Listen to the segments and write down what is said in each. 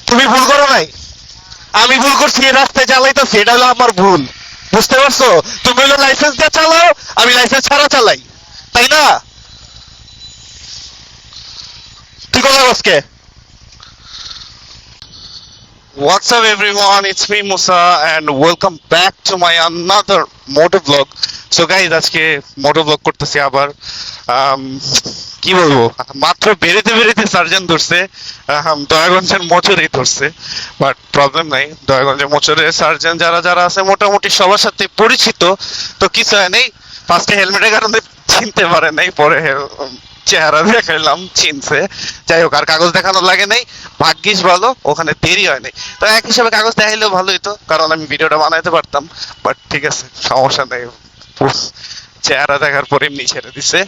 তুমি ভুল করো নাই, আমি ভুল করছি, এই রাস্তায় চালাইতেছি, এটা হলো আমার ভুল। বুঝতে পারছো? তুমি হলো লাইসেন্স দিয়ে চালাও, আমি লাইসেন্স ছাড়া চালাই, তাই না? তুই কথা বসকে। What's up everyone, it's me Musa and welcome back to my another motor vlog. So guys, আজকে motor vlog করতেছি আবার। কি বলবো, মাত্র বেরিতে বেরিতে সার্জন ধরছে, দয়াগঞ্জের মোচরেই ধরছে। বাট প্রবলেম নাই, দয়াগঞ্জের মোচরের সার্জন যারা যারা আছে মোটামুটি সবার সাথে পরিচিত, তো কিছু হয় নেই। ফার্স্টে হেলমেটের কারণে চিনতে পারে নাই, পরে চেহারা দেখাইলাম চিনছে। যাই হোক, আর কাগজ দেখানো লাগে নাই, ভাগ্যিস ভালো ওখানে দেরি হয় নাই। তো এক হিসাবে কাগজ দেখাইলেও ভালো হইতো, কারণ আমি ভিডিওটা বানাইতে পারতাম। বাট ঠিক আছে, সমস্যা নেই, চেহারা দেখার পর এমনি ছেড়ে দিছে।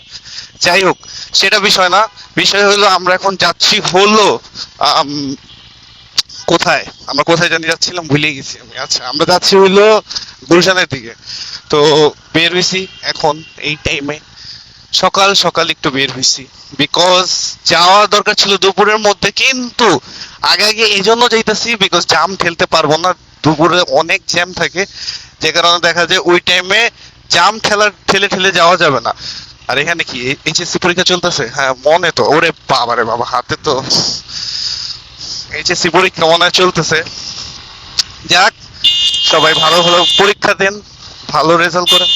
যাই হোক, সেটা বিষয় না। বিষয় হলো আমরা এখন যাচ্ছি হলো কোথায়, আমরা কোথায় জানি যাচ্ছিলাম ভুলে গেছি আমি। আচ্ছা, আমরা যাচ্ছি হইলো গুলশানের দিকে। তো বের হইছি এখন এই টাইমে, সকাল সকাল একটু বের হইছি, বিকজ যাওয়া দরকার ছিল দুপুরের মধ্যে, কিন্তু আগে আগে এই জন্য যাইতেছি বিকজ জাম ঠেলতে পারবো না, দুপুরে অনেক জ্যাম থাকে, যে কারণে দেখা যায় ওই টাইমে জাম ঠেলে ঠেলে যাওয়া যাবে না। আর এখানে কি এইচএসসি পরীক্ষা চলতেছে? হ্যাঁ মনে তো, ওরে বাবারে বাবা, হাতে তো এইচএসসি পরীক্ষা মনে হয় চলতেছে। যাক, সবাই ভালো ভালো পরীক্ষা দেন, ভালো রেজাল্ট করেন।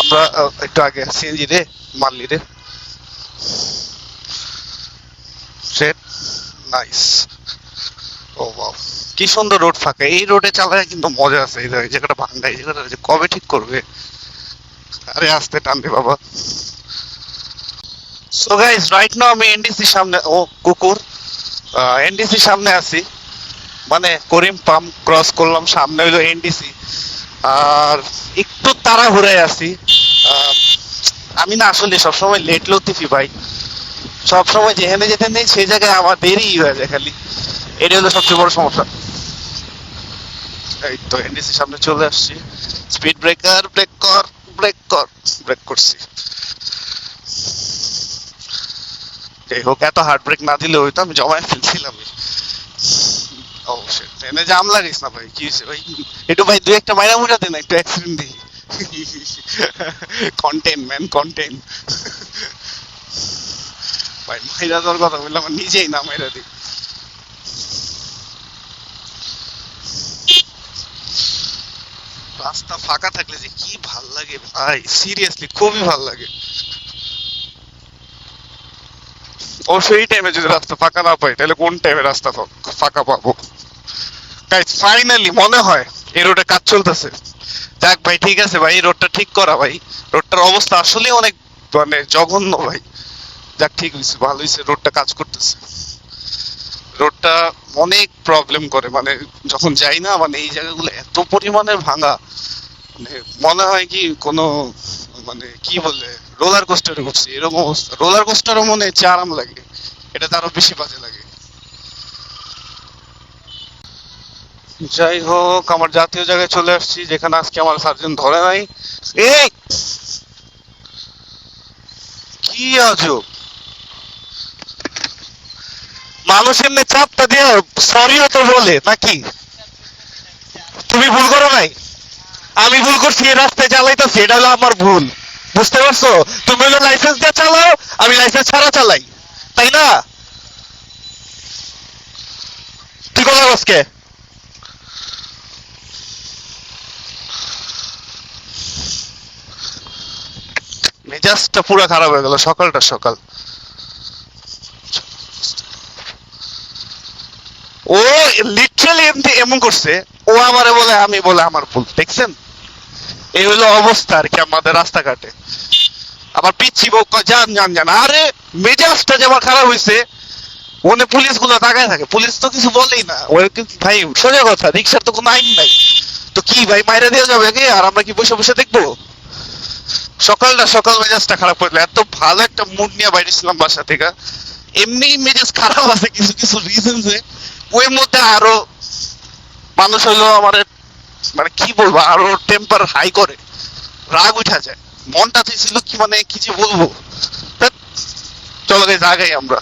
আমরা একটু আগে সিএনজি রে মারলি রে, সেট নাইস। ও বাহ, কি সুন্দর রোড, ফাঁকা। এই রোডে চালায় কিন্তু মজা আছে। এই জায়গাটা ভাঙ্গা, এই জায়গাটা যে কবে ঠিক করবে। আরে আস্তে টান দে বাবা। সো গাইস, রাইট নাও আমি এনডিসি সামনে, ও কুকুর, এনডিসি সামনে আছি, মানে করিম পাম্প ক্রস করলাম, সামনে হইলো এনডিসি। আর একটু তাড়াহুড়ায় আছি। আমি না আসলে সবসময় লেট লতিফি ভাই, সবসময় যেখানে যেতে নেই সেই জায়গায় আমার দেরি হয়ে যায় খালি, এটা হলো সবচেয়ে বড় সমস্যা। এই তো এনডিসি সামনে চলে আসছি, স্পিড ব্রেকার, ব্রেক কর, ব্রেক কর, ব্রেক করছি। যাই হোক, এত হার্ড ব্রেক না দিলে হয়তো, আমি জমায় ফেলছিলাম। ও শিট, ট্রেনে জাম লাগিস না ভাই, কি হয়েছে ভাই? একটু ভাই দুই একটা মাইরা মুড়া দেন, একটু অ্যাক্সিডেন্ট দেখি। Content man, content. ভাই মাইরা দেওয়ার কথা বললাম, নিজেই না মাইরা দিই। রাস্তা ফাঁকা থাকলে যে কি ভাল লাগে ভাই, সিরিয়াসলি খুবই ভাল লাগে। অবশ্যই এই টাইমে যদি রাস্তা ফাঁকা না পাই, তাহলে কোন টাইমে রাস্তা ফাঁকা পাবো? গাইস ফাইনালি মনে হয় এই রোডে কাজ চলতেছে। যাক ভাই, ঠিক আছে ভাই, এই রোডটা ঠিক করা ভাই, রোডটার অবস্থা আসলে অনেক মানে জঘন্য ভাই। যাক, ঠিক হয়েছে, ভালো হয়েছে, রোডটা কাজ করতেছে। রোডটা অনেক প্রবলেম করে, মানে যখন যাই না, মানে এই জায়গাগুলো এত পরিমাণের ভাঙা, মানে মনে হয় কি কোনো, মানে কি বলে, রোলার কোস্টারে ঘুরছি এরকম অবস্থা। রোলার কোস্টারও মনে হচ্ছে আরাম লাগে, এটা আরো বেশি বাজে লাগে। যাই হোক, আমার জাতীয় জায়গায় চলে আসছি, যেখানে আজকে আমার সার্জন ধরে নাই। এই কি আজব, মানুষ এমনি চাপটা দিয়ে সরিও তো বলে নাকি? তুমি ভুল করো নাই, আমি ভুল করছি, এই রাস্তায় চালাইতেছি, এটা হলো আমার ভুল। বুঝতে পারছো? তুমি হলো লাইসেন্স দিয়ে চালাও, আমি লাইসেন্স ছাড়া চালাই, তাই না? তুই কথা বসকে। মেজাজটা পুরো খারাপ হয়ে গেল সকালটা সকাল। ও লিটারালি এমনি এমন করছে, ও আমারে বলে, আমি বলে আমার ভুল। দেখছেন, এই হলো অবস্থা আর কি আমাদের রাস্তাঘাটে। আবার পিচ্ছি বউ যান যান যান, আরে মেজাজটা যে আমার খারাপ হয়েছে। মনে পুলিশ গুলো তাকায় থাকে, পুলিশ তো কিছু বলেই না। ওই ভাই সোজা কথা, রিক্সার তো কোনো আইন নাই, তো কি ভাই মাইরা দিয়ে যাবে কি? আর আমরা কি বসে বসে দেখবো? সকালটা সকাল মেজাজটা খারাপ করলো, এত ভালো একটা মুড নিয়ে বাইরেছিলাম বাসা থেকে, এমনি মেজাজ খারাপ আছে কিছু কিছু রিজনসে। ওই মধ্যে আরো মানুষ হলো আমার, মানে কি বলবো, আরো টেম্পার হাই করে, রাগ উঠা যায়। মনটা ছিল কি, মানে কি যে বলবো। ধ্যাৎ, চলো গাইস আগাই আমরা।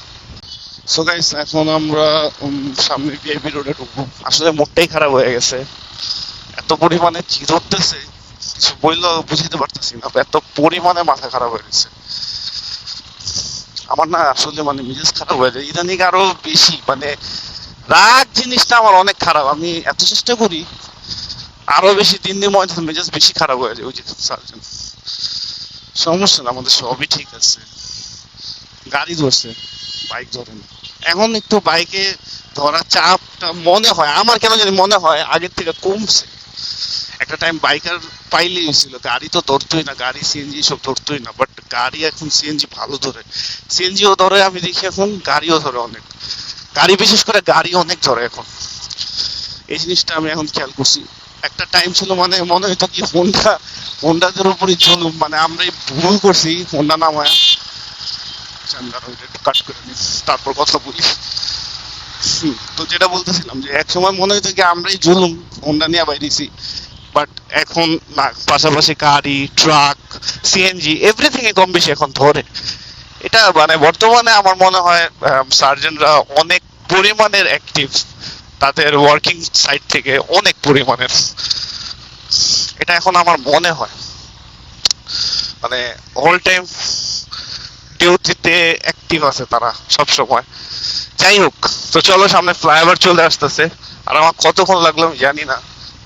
সো গাইস এখন আমরা সামনে ভিআইপি রোডে ঢুকবো। আসলে মুডটাই খারাপ হয়ে গেছে, এত পরিমাণে জি ধরতেছে কিছু বললেও বুঝাতে পারতেছি না, এত পরিমাণে মাথা খারাপ হয়ে গেছে আমার। না আসলে মানে মেজাজ খারাপ হয়ে যায় ইদানিং আরো বেশি, মানে রাগ জিনিসটা আমার অনেক খারাপ। আমি এত চেষ্টা করি, আরো বেশি দিন দিন মনে হচ্ছে মেজাজ বেশি খারাপ হয়ে যায়। ওই যে সার্জন সমস্যা না, আমাদের সবই ঠিক আছে। গাড়ি ধরছে, বাইক ধরে না। এখন একটু বাইকে ধরার চাপটা মনে হয় আমার, কেন জানি মনে হয় আগের থেকে কমছে। একটা টাইম বাইকার পাইলেই হয়েছিল, গাড়ি তো ধরতোই না, গাড়ি সিএনজি সব ধরতোই না, বাট গাড়ি এখন সিএনজি ভালো ধরে, সিএনজিও ধরে। আমি দেখি এখন গাড়িও ধরে অনেক, গাড়ি বিশেষ করে গাড়ি অনেক ধরে এখন। এই জিনিসটা আমি এখন খেয়াল করছি। একটা টাইম ছিল মানে মনে হতো কি হোন্ডাদের উপরই জুলুম, মানে আমরাই ভুল করছি হোন্ডা নামায়। একটু কাট করে নি, তারপর কথা বলি। তো যেটা বলতেছিলাম যে এক সময় মনে হতো কি আমরাই জুলুম হোন্ডা নিয়ে বাইরেছি, বাট এখন না, পাশাপাশি গাড়ি, ট্রাক, সিএনজি এভরিথিং এ কম বেশি এখন ধরে। এটা মানে বর্তমানে আমার মনে হয় সার্জনরা অনেক পরিমাণের অ্যাক্টিভ, তাদের ওয়ার্কিং সাইড থেকে অনেক পরিমাণের। এটা এখন আমার মনে হয় মানে অল টাইম ডিউটিতে অ্যাক্টিভ আছে তারা সব সময়। যাই হোক, তো চলো সামনে ফ্লাইওভার চলে আসতেছে। আর আমার কতক্ষণ লাগলো আমি জানি না,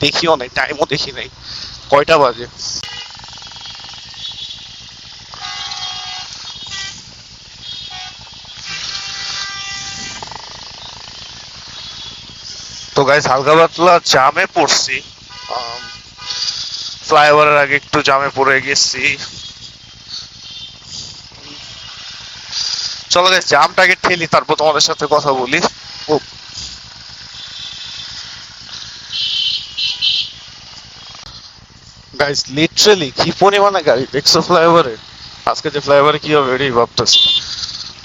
দেখিও নাই, টাইমও দেখি নাই কয়টা বাজে। তো গাইস হালকা পাতলা জামে পড়ছি, ফ্লাইওভারের আগে একটু জামে পড়ে গেছি। চলো গাইস জামটাকে ঠেলি, তারপর তোমাদের সাথে কথা বলি। ও গাইস লিটারালি কি পরিমাণে গাড়ি দেখছো ফ্লাইওভারে। আজকে যে ফ্লাইওভারে কি হবে এটাই ভাবতেছি।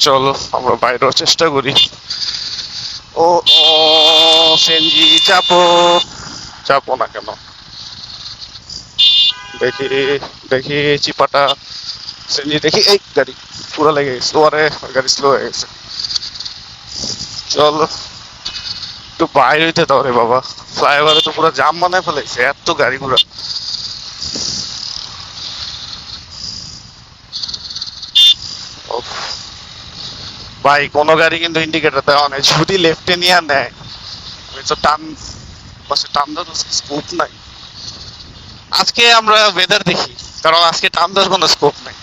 চলো আমরা বাইরেও চেষ্টা করি। ও ও সেনজি চাপো, চাপো না কেন? দেখি দেখি চিপাটা সেনজি দেখি, এই গাড়ি পুরো লেগে গেছে। ওরে গাড়ি স্লো হয়ে গেছে। চলো একটু বাইরে হইতে দাও রে বাবা, ফ্লাইওভারে তো পুরো জাম বানায় ফেলেছে, এত গাড়ি ঘোড়া। উফ, ভাই কোনো গাড়ি কিন্তু ইন্ডিকেটর দেওয়া নেই, যদি লেফটে নিয়ে নেয় আমি তো টান, পাশে টান দেওয়ার স্কোপ নাই। আজকে আমরা ওয়েদার দেখি, কারণ আজকে টান দেওয়ার কোনো স্কোপ নাই,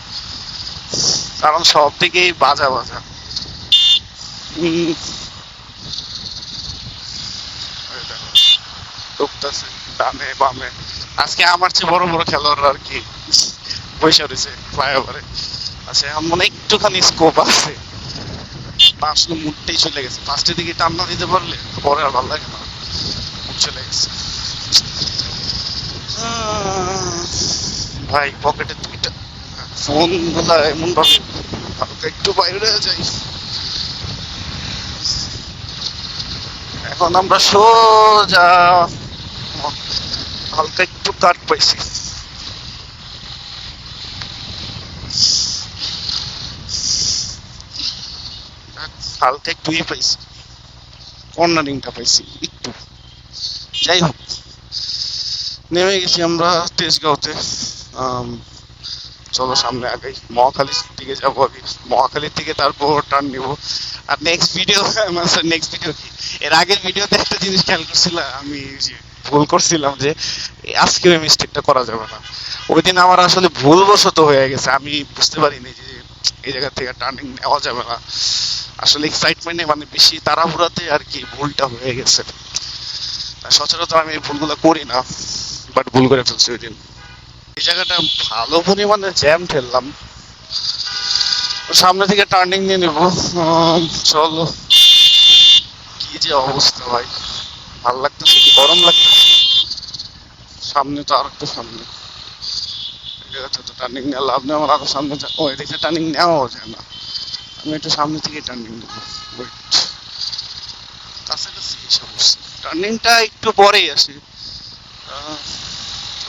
কারণ সব দিকেই বাজা বাজা। উম, এই দেখো, ঢুকতেছে ডানে বামে। আজকে আমার চেয়ে বড় বড় খেলোয়াড়রা আর কি বৈশা রয়েছে ফ্লাইওভারে। আচ্ছা এখন মনে হয় একটুখানি স্কোপ আছে। আসলে মুডটাই চলে গেছে, ফার্স্টের দিকে টান না দিতে পারলে পরে আর ভালো লাগে না, মুড চলে গেছে। ভাই পকেটে দুইটা ফোন গুলা এমন ভাবে, হালকা একটু বাইরে যাই। এখন আমরা সোজা, হালকা একটু কাট পাইছি। হালকা একটু পাইছি, কর্নারিংটা পাইছি একটু। যাই হোক, নেমে গেছি আমরা তেজগাঁওতে। আম, চলো সামনে আগাই, মহাখালীর দিকে যাবো আগে, মহাখালীর থেকে তারপর টার্ন নিবো। আর নেক্সট ভিডিও, নেক্সট ভিডিও কি, এর আগের ভিডিওতে একটা জিনিস খেয়াল করছিলাম আমি, যে ভুল করছিলাম যে আজকে ওই মিস্টেকটা করা যাবে না। ওই দিন আমার আসলে ভুলবশত হয়ে গেছে, আমি বুঝতে পারিনি যে এই জায়গা থেকে টার্নিং নেওয়া যাবে না। আসলে এক্সাইটমেন্টে মানে বেশি তাড়াহুড়াতে আর কি ভুলটা হয়ে গেছে। সচরাচর আমি এই ভুলগুলো করি না, বাট ভুল করে ফেলছি ওই দিন। এই জায়গাটা ভালো পরিমাণে জ্যাম ঠেললাম, সামনে থেকে টার্নিং নিয়ে নেব। চলো, কি যে অবস্থা ভাই, ভাল লাগতেছে কি গরম লাগতেছে। সামনে তো আর একটু সামনে, এই জায়গাটা তো টার্নিং নেওয়া লাভ নেই আমার, আরো সামনে ও এদিকে টার্নিং নেওয়াও যায় না। আমি একটু সামনে থেকে টার্নিং নেবো, ওয়েট, কাছাকাছি এসে বসছি, টার্নিংটা একটু পরেই আসি।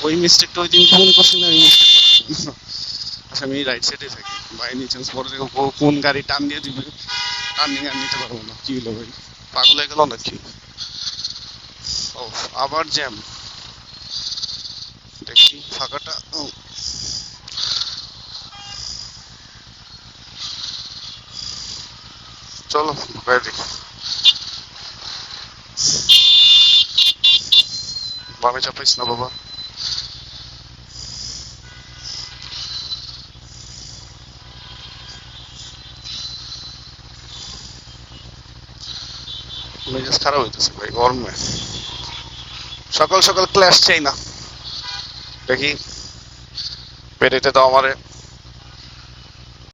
ওই মিস্টেকটা ওই দিন মনে করছি না, ওই মিস্টেক। আচ্ছা আমি রাইট সাইডে থাকি, বাই এনি চান্স পরে দেখো কোন গাড়ি টান দিয়ে দিবে, টার্নিং আর নিতে পারবো না, কি হলো ভাই, পাগল হয়ে গেল নাকি? ও, আবার জ্যাম। দেখি ফাঁকাটা। ও, চলো রেডি। বামে চাপাইস না বাবা। মেজাজ খারাপ হইতেছে ভাই গরমে। সকাল সকাল ক্লাস চাই না, দেখি পেরেতে দাও আমারে।